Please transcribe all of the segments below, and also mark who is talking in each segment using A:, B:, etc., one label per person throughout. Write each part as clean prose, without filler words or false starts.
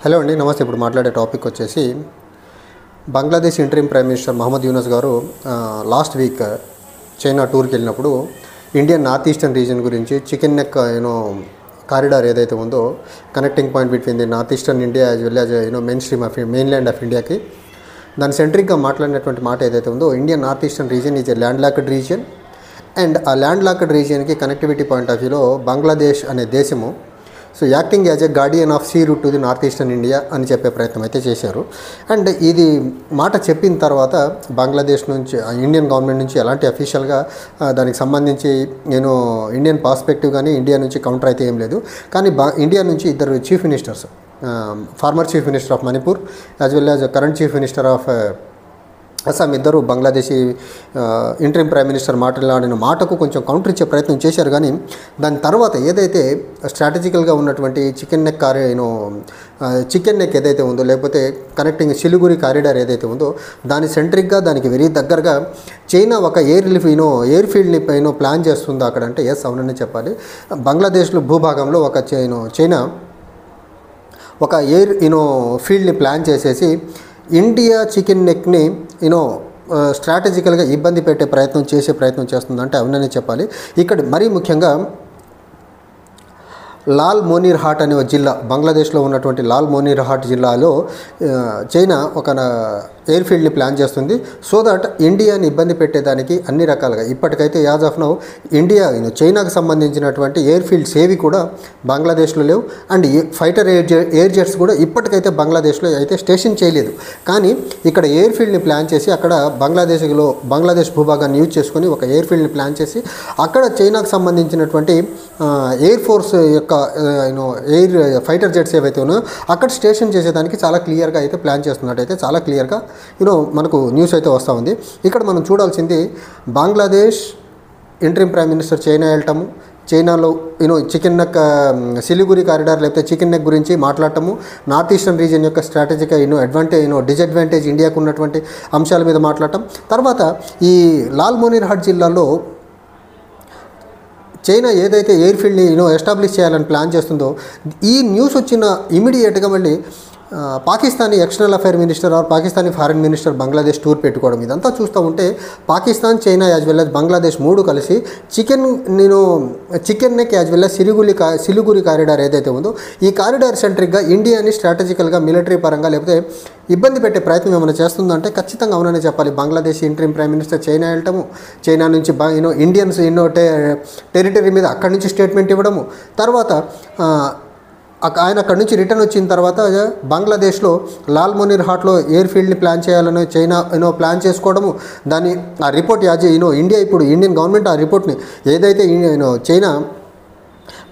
A: Hello అండి, నమస్తే. ఇప్పుడు మాట్లాడే టాపిక్ వచ్చేసి Bangladesh interim prime minister Muhammad Yunus గారు లాస్ట్ వీక్ చైనా టూర్కి వెళ్ళినప్పుడు ఇండియన్ నార్త్ ఈస్టర్న్ రీజన్ గురించి చికెన్ నెక్ కారిడార్ ఏదైతే ఉందో connecting point between the north eastern India as well as main stream of mainland of ఇండియాకి దాని సెంట్రిక్గా మాట్లాడినటువంటి మాట ఏదైతే ఉందో Indian north eastern region is a land locked region and ఆ ల్యాండ్ లాక్డ్ రీజియన్కి కనెక్టివిటీ పాయింట్ ఆఫ్ వ్యూలో బంగ్లాదేశ్ అనే దేశము so acting as a guardian of sea route to the north eastern India అని చెప్పే ప్రయత్నం అయితే చేశారు. అండ్ ఇది మాట చెప్పిన తర్వాత బంగ్లాదేశ్ నుంచి ఇండియన్ గవర్నమెంట్ నుంచి ఎలాంటి అఫీషియల్గా దానికి సంబంధించి నేను ఇండియన్ పర్స్పెక్టివ్ కానీ ఇండియా నుంచి కౌంటర్ అయితే ఏం లేదు. కానీ ఇండియా నుంచి ఇద్దరు chief ministers, former chief minister of Manipur as well as current chief minister of Assam ఇద్దరు బంగ్లాదేశీ ఇంటరిమ్ ప్రైమ్ మినిస్టర్ మాట్లాడిన మాటకు కొంచెం కౌంటర్ ఇచ్చే ప్రయత్నం చేశారు. కానీ దాని తర్వాత ఏదైతే స్ట్రాటజికల్గా ఉన్నటువంటి చికెన్ నెక్ ఏదైతే ఉందో లేకపోతే కనెక్టింగ్ సిలిగురి కారిడార్ ఏదైతే ఉందో దాని సెంట్రిక్గా దానికి వెరీ దగ్గరగా చైనా ఒక ఎయిర్ ఫీల్డ్ని ప్లాన్ చేస్తుందో అక్కడ అంటే ఎస్ అవునని చెప్పాలి. బంగ్లాదేశ్లో భూభాగంలో ఒక చైనా ఒక ఎయిర్ ఫీల్డ్ని ప్లాన్ చేసేసి ఇండియా చికెన్ నెక్ని స్ట్రాటజికల్గా ఇబ్బంది పెట్టే ప్రయత్నం చేస్తుందంటే అవునని చెప్పాలి. ఇక్కడ మరీ ముఖ్యంగా లాల్ మోనీర్ హాట్ అనే జిల్లా, బంగ్లాదేశ్లో ఉన్నటువంటి లాల్ మోనీర్ హాట్ జిల్లాలో చైనా ఒక ఎయిర్ ఫీల్డ్ని ప్లాన్ చేస్తుంది. సో దట్ ఇండియాని ఇబ్బంది పెట్టేదానికి అన్ని రకాలుగా ఇప్పటికైతే యాజ్ ఆఫ్ నౌ ఇండియా చైనాకు సంబంధించినటువంటి ఎయిర్ ఫీల్డ్స్ ఏవి కూడా బంగ్లాదేశ్లో లేవు. అండ్ ఫైటర్ ఎయిర్ జెట్స్ కూడా ఇప్పటికైతే బంగ్లాదేశ్లో అయితే స్టేషన్ చేయలేదు. కానీ ఇక్కడ ఎయిర్ ఫీల్డ్ని ప్లాన్ చేసి అక్కడ బంగ్లాదేశ్ భూభాగాన్ని యూజ్ చేసుకొని ఒక ఎయిర్ ఫీల్డ్ని ప్లాన్ చేసి అక్కడ చైనాకు సంబంధించినటువంటి ఎయిర్ ఫోర్స్ యొక్క ఎయిర్ ఫైటర్ జెట్స్ ఏవైతే ఉన్నాయో అక్కడ స్టేషన్ చేసేదానికి చాలా క్లియర్గా అయితే ప్లాన్ చేస్తున్నట్టయితే చాలా క్లియర్గా మనకు న్యూస్ అయితే వస్తూ ఉంది. ఇక్కడ మనం చూడాల్సింది Bangladesh interim prime minister China వెళ్ళటము, చైనాలో చికెన్ నెక్ సిలిగురి కారిడార్ లేకపోతే చికెన్ నెక్ గురించి మాట్లాడటము, నార్త్ ఈస్టర్న్ రీజియన్ యొక్క స్ట్రాటజిక్ డిసడ్వాంటేజ్ ఇండియాకు ఉన్నటువంటి అంశాల మీద మాట్లాడటం, తర్వాత ఈ లాల్ మోనీర్ హాట్ జిల్లాలో చైనా ఏదైతే ఎయిర్ ఫీల్డ్ని ఎస్టాబ్లిష్ చేయాలని ప్లాన్ చేస్తుందో ఈ న్యూస్ వచ్చిన ఇమీడియట్గా మళ్ళీ Pakistani external affair minister or Pakistani foreign minister Bangladesh tour పెట్టుకోవడం ఇదంతా చూస్తూ ఉంటే Pakistan, China as well as Bangladesh మూడు కలిసి chicken neck as well as Siliguri corridor ఏదైతే ఉందో ఈ కారిడార్ సెంట్రిక్గా ఇండియాని స్ట్రాటజికల్గా మిలిటరీ పరంగా లేకపోతే ఇబ్బంది పెట్టే ప్రయత్నం ఏమైనా చేస్తుందంటే ఖచ్చితంగా అవునని చెప్పాలి. Bangladesh interim prime minister China వెళ్ళటము, చైనా నుంచి ఇండియన్స్ టెరిటరీ మీద అక్కడి నుంచి స్టేట్మెంట్ ఇవ్వడము, తర్వాత ఆయన అక్కడి నుంచి రిటర్న్ వచ్చిన తర్వాత బంగ్లాదేశ్లో లాల్ మోనీర్ హాట్లో ఎయిర్ ఫీల్డ్ని ప్లాన్ చేయాలని చైనా ప్లాన్ చేసుకోవడము, దాని ఆ రిపోర్ట్ ఇండియా ఇప్పుడు ఇండియన్ గవర్నమెంట్ ఆ రిపోర్ట్ని ఏదైతే చైనా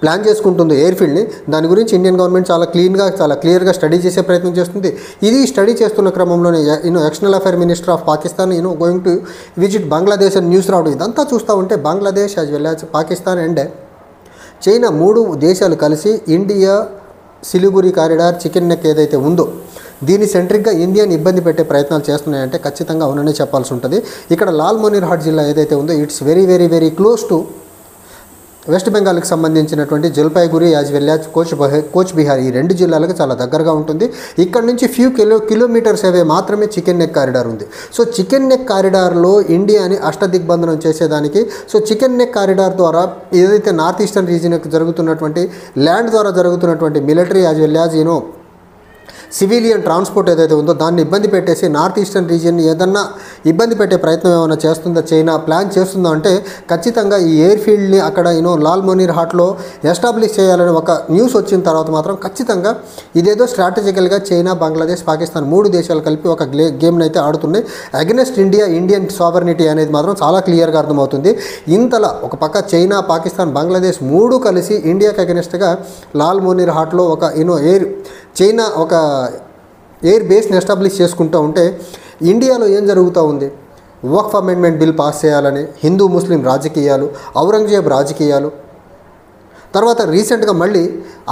A: ప్లాన్ చేసుకుంటుందో ఎయిర్ ఫీల్డ్ని దాని గురించి ఇండియన్ గవర్నమెంట్ చాలా క్లియర్గా స్టడీ చేసే ప్రయత్నం చేస్తుంది. ఇది స్టడీ చేస్తున్న క్రమంలోనే external affair minister of Pakistan going to visit Bangladesh అని న్యూస్ రావడం ఇదంతా చూస్తూ ఉంటే Bangladesh as well as Pakistan and China మూడు దేశాలు కలిసి India Siliguri corridor chicken neck ఏదైతే ఉందో దీని సెంట్రిక్గా ఇండియాని ఇబ్బంది పెట్టే ప్రయత్నాలు చేస్తున్నాయంటే ఖచ్చితంగా అవుననే చెప్పాల్సి ఉంటుంది. ఇక్కడ లాల్ మోనీర్ హాట్ జిల్లా ఏదైతే ఉందో it's very very very close to west బెంగాల్కి సంబంధించినటువంటి Jalpaiguri as well as Cooch Behar ఈ రెండు జిల్లాలకు చాలా దగ్గరగా ఉంటుంది. ఇక్కడ నుంచి ఫ్యూ కిలోమీటర్స్ అవే మాత్రమే చికెన్ నెక్ కారిడార్ ఉంది. సో చికెన్ నెక్ కారిడార్లో ఇండియాని అష్టదిగ్బంధనం చేసేదానికి చికెన్ నెక్ కారిడార్ ద్వారా ఏదైతే నార్త్ ఈస్టర్న్ రీజియన్కి జరుగుతున్నటువంటి ల్యాండ్ ద్వారా జరుగుతున్నటువంటి military as well as civilian transport ఏదైతే ఉందో దాన్ని ఇబ్బంది పెట్టేసి నార్త్ ఈస్టర్న్ రీజియన్ని ఏదన్నా ఇబ్బంది పెట్టే ప్రయత్నం ఏమైనా చేస్తుందా చైనా ప్లాన్ చేస్తుందా అంటే ఖచ్చితంగా ఈ ఎయిర్ ఫీల్డ్ని అక్కడ లాల్ మోనీర్ హాట్లో ఎస్టాబ్లిష్ చేయాలని ఒక న్యూస్ వచ్చిన తర్వాత మాత్రం ఖచ్చితంగా ఇదేదో స్ట్రాటజికల్గా చైనా, బంగ్లాదేశ్, పాకిస్తాన్ మూడు దేశాలు కలిపి ఒక గేమ్ని అయితే ఆడుతున్నాయి అగెనెస్ట్ ఇండియన్ సావర్నిటీ అనేది మాత్రం చాలా క్లియర్గా అర్థమవుతుంది. ఇంతలా ఒక పక్క చైనా, పాకిస్తాన్, బంగ్లాదేశ్ మూడు కలిసి ఇండియాకి అగెనెస్ట్గా లాల్ మోనీర్ హాట్లో ఒక చైనా ఒక ఎయిర్ బేస్ని ఎస్టాబ్లిష్ చేసుకుంటూ ఉంటే ఇండియాలో ఏం జరుగుతూ ఉంది? వక్ఫ్ అమెండ్మెంట్ బిల్ పాస్ చేయాలని హిందూ ముస్లిం రాజకీయాలు, ఔరంగజేబ్ రాజకీయాలు, తర్వాత రీసెంట్గా మళ్ళీ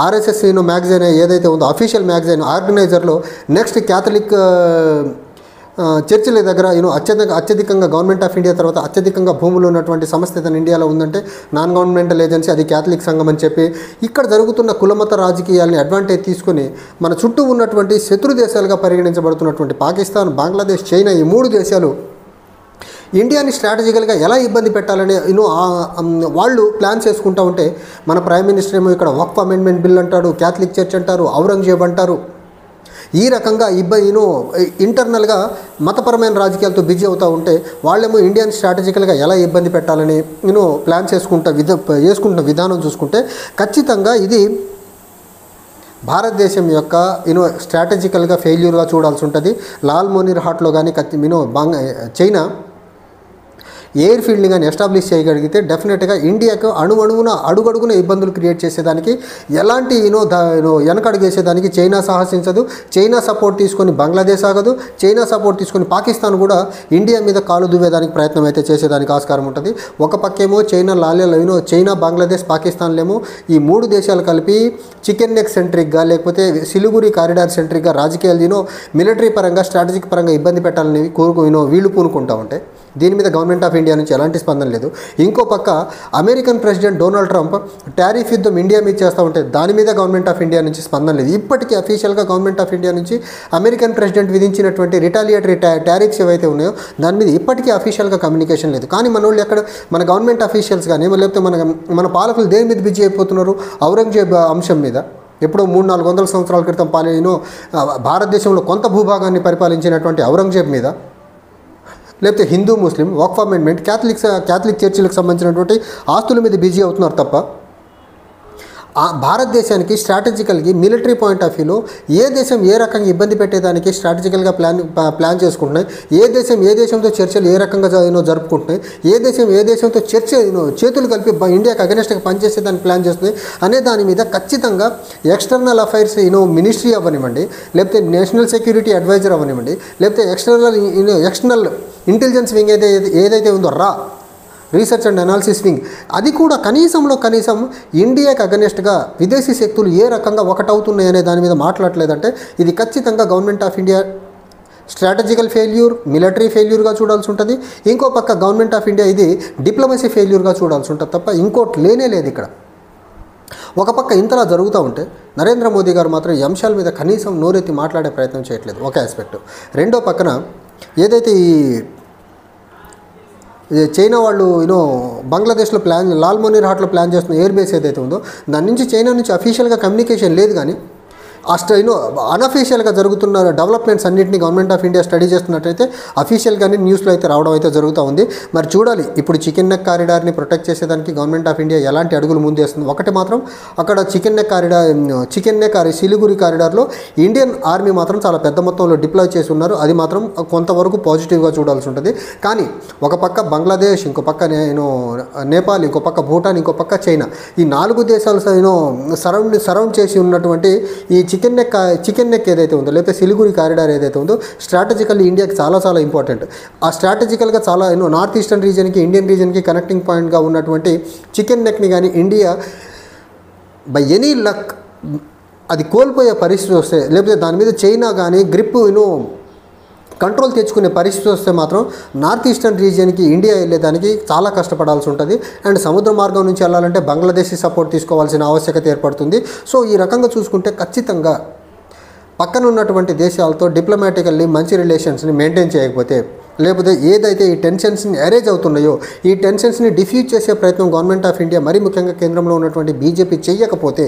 A: ఆర్ఎస్ఎస్ మ్యాగజైన్ ఏదైతే ఉందో అఫీషియల్ మ్యాగజైన్ ఆర్గనైజర్లో నెక్స్ట్ క్యాథలిక్ చర్చిల దగ్గర అత్యధికంగా గవర్నమెంట్ ఆఫ్ ఇండియా తర్వాత అత్యధికంగా భూములు ఉన్నటువంటి సంస్థ ఏదైనా ఇండియాలో ఉందంటే నాన్ గవర్నమెంటల్ ఏజెన్సీ, అది క్యాథలిక్ సంఘం అని చెప్పి ఇక్కడ జరుగుతున్న కులమత రాజకీయాల్ని అడ్వాంటేజ్ తీసుకొని మన చుట్టూ ఉన్నటువంటి శత్రు దేశాలుగా పరిగణించబడుతున్నటువంటి పాకిస్తాన్, బంగ్లాదేశ్, చైనా ఈ 3 దేశాలు ఇండియాని స్ట్రాటజికల్గా ఎలా ఇబ్బంది పెట్టాలని వాళ్ళు ప్లాన్ చేసుకుంటూ ఉంటే మన ప్రైమ్ మినిస్టర్ ఏమో ఇక్కడ వక్ఫ్ అమెండ్మెంట్ బిల్ అంటాడు, క్యాథలిక్ చర్చ్ అంటారు, ఔరంగజేబ్ అంటారు. ఈ రకంగా ఇంటర్నల్గా మతపరమైన రాజకీయాలతో బిజీ అవుతూ ఉంటే వాళ్ళేమో ఇండియాని స్ట్రాటజికల్గా ఎలా ఇబ్బంది పెట్టాలని ప్లాన్ చేసుకుంటున్న విధానం చూసుకుంటే ఖచ్చితంగా ఇది భారతదేశం యొక్క స్ట్రాటజికల్గా ఫెయిల్యూర్గా చూడాల్సి ఉంటుంది. లాల్ మోనీర్ హాట్లో కానీ చైనా ఎయిర్ ఫీల్డ్ని కానీ ఎస్టాబ్లిష్ చేయగలిగితే డెఫినెట్గా ఇండియాకు అడుగడుగున ఇబ్బందులు క్రియేట్ చేసేదానికి ఎలాంటి వెనకడుగేసేదానికి చైనా సాహసించదు. చైనా సపోర్ట్ తీసుకొని బంగ్లాదేశ్ ఆగదు, చైనా సపోర్ట్ తీసుకొని పాకిస్తాన్ కూడా ఇండియా మీద కాలు దువ్వేదానికి ప్రయత్నం అయితే చేసేదానికి ఆస్కారం ఉంటుంది. ఒక పక్కేమో చైనా, బంగ్లాదేశ్, పాకిస్తాన్లేమో ఈ 3 దేశాలు కలిపి చికెన్ నెక్ సెంట్రిక్గా లేకపోతే సిలిగురి కారిడార్ సెంట్రిక్గా రాజకీయాలు మిలిటరీ పరంగా స్ట్రాటజిక్ పరంగా ఇబ్బంది పెట్టాలని వీళ్ళు పూనుకుంటూ ఉంటాయి. దీని మీద గవర్నమెంట్ ఆఫ్ ఇండియా నుంచి ఎలాంటి స్పందన లేదు. ఇంకో పక్క American president Donald Trump tariff యుద్ధం ఇండియా మీద చేస్తూ ఉంటే దాని మీద గవర్నమెంట్ ఆఫ్ ఇండియా నుంచి స్పందన లేదు. ఇప్పటికీ అఫీషియల్గా గవర్నమెంట్ ఆఫ్ ఇండియా నుంచి అమెరికన్ ప్రెసిడెంట్ విధించినటువంటి రిటాలియేటరీ టారిఫ్స్ ఏవైతే ఉన్నాయో దాని మీద ఇప్పటికీ అఫీషియల్గా కమ్యూనికేషన్ లేదు. కానీ మన గవర్నమెంట్ అఫీషియల్స్ కానీ లేకపోతే మన పాలకులు దేని మీద బిజీ అయిపోతున్నారు? ఔరంగజేబ్ అంశం మీద. ఎప్పుడో 300-400 సంవత్సరాల క్రితం భారతదేశంలో కొంత భూభాగాన్ని పరిపాలించినటువంటి ఔరంగజేబ్ మీద, లేకపోతే హిందూ, ముస్లిం, వక్ఫ్ అమెండ్మెంట్, క్యాథలిక్ చర్చిలకు సంబంధించినటువంటి ఆస్తుల మీద బిజీ అవుతున్నారు తప్ప భారతదేశానికి స్ట్రాటజికల్గా మిలిటరీ పాయింట్ ఆఫ్ వ్యూలో ఏ దేశం ఏ రకంగా ఇబ్బంది పెట్టేదానికి స్ట్రాటజికల్గా ప్లాన్ చేసుకుంటున్నాయి, ఏ దేశంతో చర్చలు ఏ రకంగా జరుపుకుంటున్నాయి, ఏ దేశంతో చేతులు కలిపి ఇండియాకి అగెనెస్ట్గా పనిచేసేదాన్ని ప్లాన్ చేస్తుంది అనే దాని మీద ఖచ్చితంగా ఎక్స్టర్నల్ అఫైర్స్ మినిస్ట్రీ అవ్వనివ్వండి, లేకపోతే నేషనల్ సెక్యూరిటీ అడ్వైజర్ అవ్వనివ్వండి, లేకపోతే ఎక్స్టర్నల్ ఇంటెలిజెన్స్ వింగ్ ఏదైతే ఉందో రీసెర్చ్ అండ్ అనాలిసిస్ వింగ్, అది కూడా కనీసం ఇండియాకి అగెనెస్ట్గా విదేశీ శక్తులు ఏ రకంగా ఒకటవుతున్నాయి అనే దాని మీద మాట్లాడలేదంటే ఇది ఖచ్చితంగా government of India strategical failure, military ఫెయిల్యూర్గా చూడాల్సి ఉంటుంది. ఇంకో పక్క గవర్నమెంట్ ఆఫ్ ఇండియా ఇది డిప్లొమసీ ఫెయిల్యూర్గా చూడాల్సి ఉంటుంది తప్ప ఇంకోటి లేనే లేదు ఇక్కడ. ఒక పక్క ఇంతలా జరుగుతూ ఉంటే నరేంద్ర మోదీ గారు మాత్రం ఈ అంశాల మీద కనీసం నోరెత్తి మాట్లాడే ప్రయత్నం చేయట్లేదు, ఒక ఆస్పెక్ట్. రెండో పక్కన ఏదైతే ఈ చైనా వాళ్ళు బంగ్లాదేశ్లో లాల్ మోనీర్ హాట్లో ప్లాన్ చేస్తున్న ఎయిర్ బేస్ ఏదైతే ఉందో దాని నుంచి చైనా నుంచి అఫీషియల్గా కమ్యూనికేషన్ లేదు. కానీ అన్అఫీషియల్గా జరుగుతున్న డెవలప్మెంట్స్ అన్నింటినీ గవర్నమెంట్ ఆఫ్ ఇండియా స్టడీ చేస్తున్నట్టయితే అఫీషియల్గానే న్యూస్లో అయితే రావడం అయితే జరుగుతూ ఉంది. మరి చూడాలి ఇప్పుడు చికెన్ నెక్ కారిడార్ని ప్రొటెక్ట్ చేసేదానికి గవర్నమెంట్ ఆఫ్ ఇండియా ఎలాంటి అడుగులు ముందేస్తుంది. ఒకటి మాత్రం అక్కడ చికెన్ నెక్ సిలిగురి కారిడార్లో ఇండియన్ ఆర్మీ మాత్రం చాలా పెద్ద మొత్తంలో డిప్లాయ్ చేసి ఉన్నారు. అది మాత్రం కొంతవరకు పాజిటివ్గా చూడాల్సి ఉంటుంది. కానీ ఒక పక్క బంగ్లాదేశ్, ఇంకో పక్క నేపాల్, ఇంకో పక్క భూటాన్, ఇంకో పక్క చైనా, ఈ 4 దేశాలు సరౌండ్ చేసి ఉన్నటువంటి ఈ చికెన్ నెక్ ఏదైతే ఉందో లేకపోతే సిలిగురి కారిడార్ ఏదైతే ఉందో స్ట్రాటజికల్లీ ఇండియాకి చాలా ఇంపార్టెంట్. ఆ స్ట్రాటజికల్గా చాలా నార్త్ ఈస్టర్న్ రీజన్కి, ఇండియన్ రీజన్కి కనెక్టింగ్ పాయింట్గా ఉన్నటువంటి చికెన్ నెక్ని కానీ ఇండియా బై ఎనీ లక్ అది కోల్పోయే పరిస్థితి వస్తే, లేకపోతే దాని మీద చైనా కానీ గ్రిప్ కంట్రోల్ తెచ్చుకునే పరిస్థితి వస్తే మాత్రం నార్త్ ఈస్టర్న్ రీజియన్కి ఇండియా వెళ్ళేదానికి చాలా కష్టపడాల్సి ఉంటుంది. అండ్ సముద్ర మార్గం నుంచి వెళ్ళాలంటే బంగ్లాదేశీ సపోర్ట్ తీసుకోవాల్సిన ఆవశ్యకత ఏర్పడుతుంది. సో ఈ రకంగా చూసుకుంటే ఖచ్చితంగా పక్కన ఉన్నటువంటి దేశాలతో డిప్లొమాటికల్లీ మంచి రిలేషన్స్ని మెయింటైన్ చేయకపోతే, లేకపోతే ఏదైతే ఈ టెన్షన్స్ని అరేంజ్ అవుతున్నాయో ఈ టెన్షన్స్ని డిఫ్యూజ్ చేసే ప్రయత్నం గవర్నమెంట్ ఆఫ్ ఇండియా మరీ ముఖ్యంగా కేంద్రంలో ఉన్నటువంటి బీజేపీ చేయకపోతే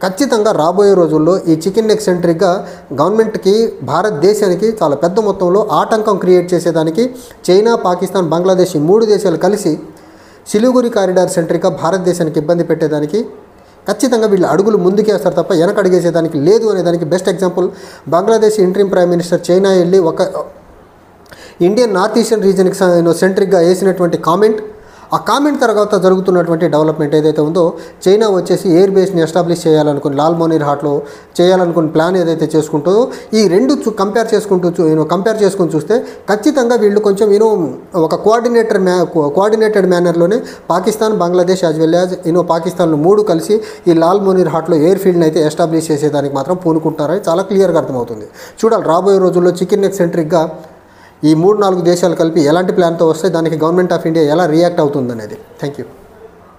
A: ఖచ్చితంగా రాబోయే రోజుల్లో ఈ చికెన్ నెక్ సెంట్రిక్గా గవర్నమెంట్కి, భారతదేశానికి చాలా పెద్ద మొత్తంలో ఆటంకం క్రియేట్ చేసేదానికి చైనా, పాకిస్తాన్, బంగ్లాదేశ్ ఈ 3 దేశాలు కలిసి సిలిగురి కారిడార్ సెంట్రిక్గా భారతదేశానికి ఇబ్బంది పెట్టేదానికి ఖచ్చితంగా వీళ్ళు అడుగులు ముందుకేస్తారు తప్ప వెనకడుగేసేదానికి లేదు అనేదానికి best example Bangladesh interim prime minister China వెళ్ళి ఒక ఇండియన్ నార్త్ ఈస్టర్న్ రీజన్కి సెంట్రిక్గా వేసినటువంటి కామెంట్, ఆ కామెంట్ తర్వాత జరుగుతున్నటువంటి డెవలప్మెంట్ ఏదైతే ఉందో, చైనా వచ్చేసి ఎయిర్ బేస్ని ఎస్టాబ్లిష్ చేయాలనుకుని లాల్ మోనీర్ హాట్లో చేయాలనుకుని ప్లాన్ ఏదైతే చేసుకుంటుందో, ఈ రెండు కంపేర్ చేసుకుని చూస్తే ఖచ్చితంగా వీళ్ళు కొంచెం ఒక కోఆర్డినేటెడ్ మేనర్లోనే Pakistan, Bangladesh as well as పాకిస్తాన్లు మూడు కలిసి ఈ లాల్ మోనీర్ హాట్లో ఎయిర్ ఫీల్డ్ని అయితే ఎస్టాబ్లిష్ చేసేదానికి మాత్రం పూనుకుంటున్నారని చాలా క్లియర్గా అర్థమవుతుంది. చూడాలి రాబోయే రోజుల్లో చికెన్ నెక్ సెంట్రిక్గా ఈ 3-4 దేశాలు కలిపి ఎలాంటి ప్లాన్తో వస్తే దానికి గవర్నమెంట్ ఆఫ్ ఇండియా ఎలా రియాక్ట్ అవుతుందనేది. Thank you.